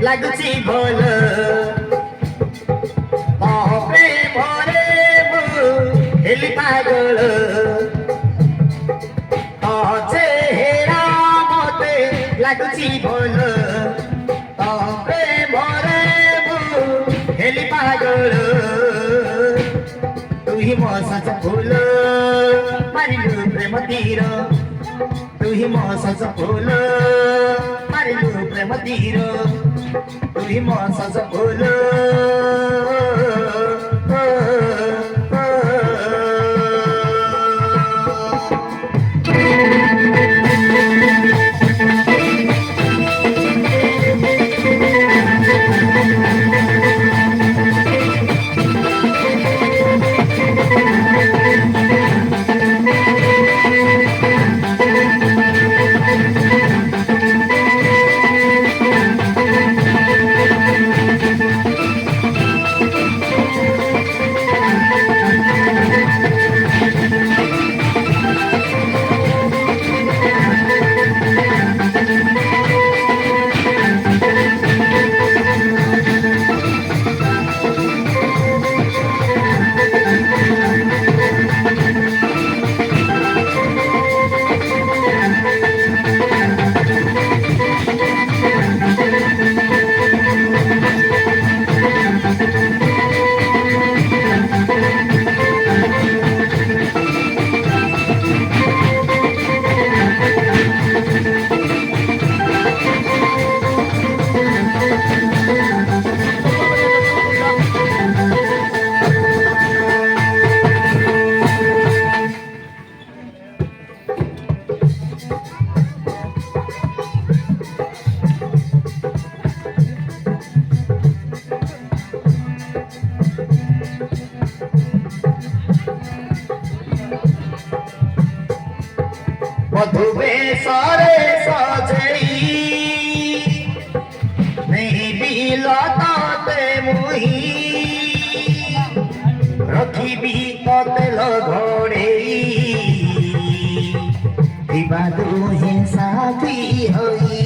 ଲାଗୁଛି ଭଲ ମୋ ପ୍ରେମରେ ମୁଁ ହେଲି ପାଗଳ ତୋ ଚେହେରା ମତେ ଲାଗୁଛି ଭଲ ତୋ ପ୍ରେମରେ ମୁଁ ହେଲି ପାଗଳ ତୁ ହିଁ ମୋ ସଜ ଫୁଲ ମାରିଲୁ ପ୍ରେମ ତୀର तू ही मौसम फूल मारिलू प्रेम तीर तू ही मौसम फूल मधुबेशरे सजई नहीं बिलते मुही रखी तेल घोड़े दिवा दुहे साथी होई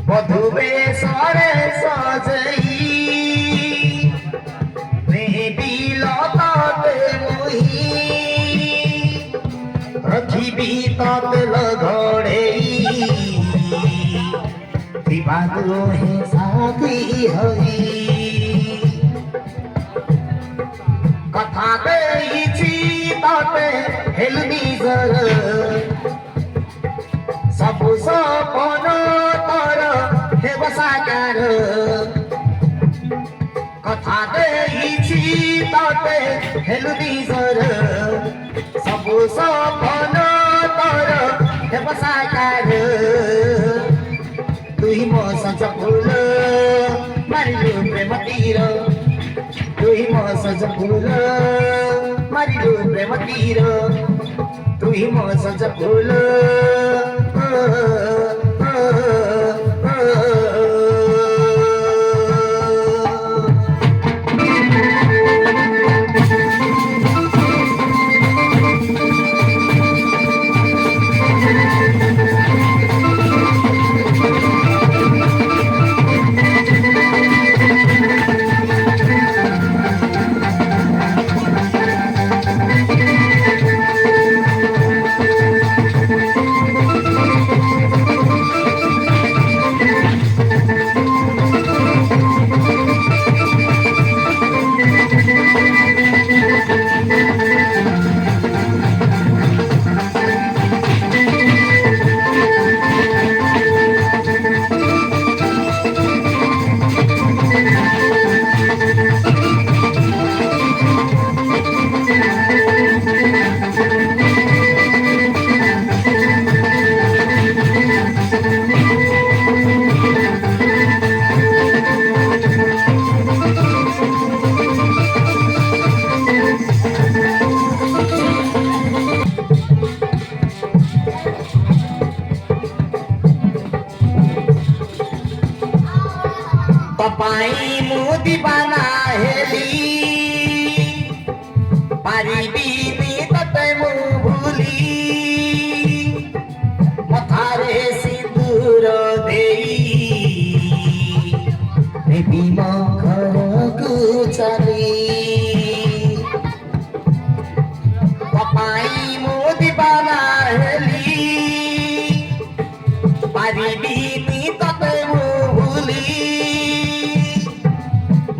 मधुबेशरे सजई नहीं बिलते मुही रखी तेल घोड़े दिवा दुहे साथी होई कथा देइछि तते हेलनी जर सबु सपन तर हेब साकार कथा देइछि तते हेलनी जर सबु सपन तर हेब साकार तुही मो सज फूल मारिलु प्रेम तीर तुही मो सज फूल मारिलु प्रेम तीर तुही मो सज फूल पाई मोदी बना हेली पारिबी तते मु भूली मथारे सिंदूर ଚାଲି ପାଇ ମୁଁ ଦିବାନା ହେଲି ପାରିବିନି ତତେ ମୁଁ ଭୁଲି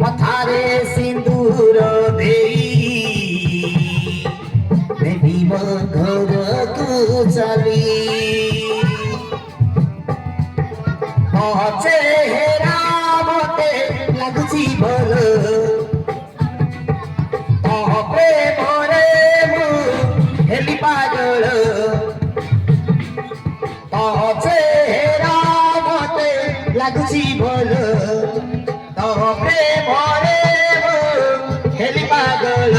ମଥାରେ ସିନ୍ଦୁର ଦେଇ ନେବି ମୋ ଘରକୁ ଚାଲି ଚେହେରା ମତେ ଲାଗୁଛି ଭଲ ପ୍ରେମରେ ମୁଁ ହେଲି ପାଗଳ ଚେହେରା ମତେ ଲାଗୁଛି ଭଲ ପ୍ରେମରେ ମୁଁ ହେଲି ପାଗଳ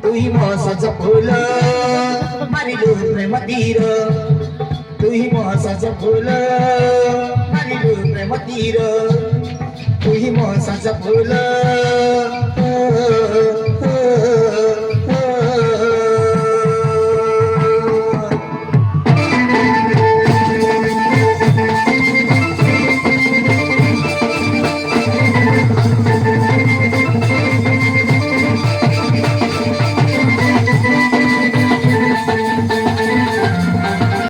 ତୁଇ ମୋ ସଜ ଫୁଲ ମାରିଲୁ ପ୍ରେମ ତୀର ତୁହି ମୋ ସଜ ଫୁଲ ମାରିଲୁ ପ୍ରେମ ତୀର ତୁହି ମୋ ସଜ ଫୁଲ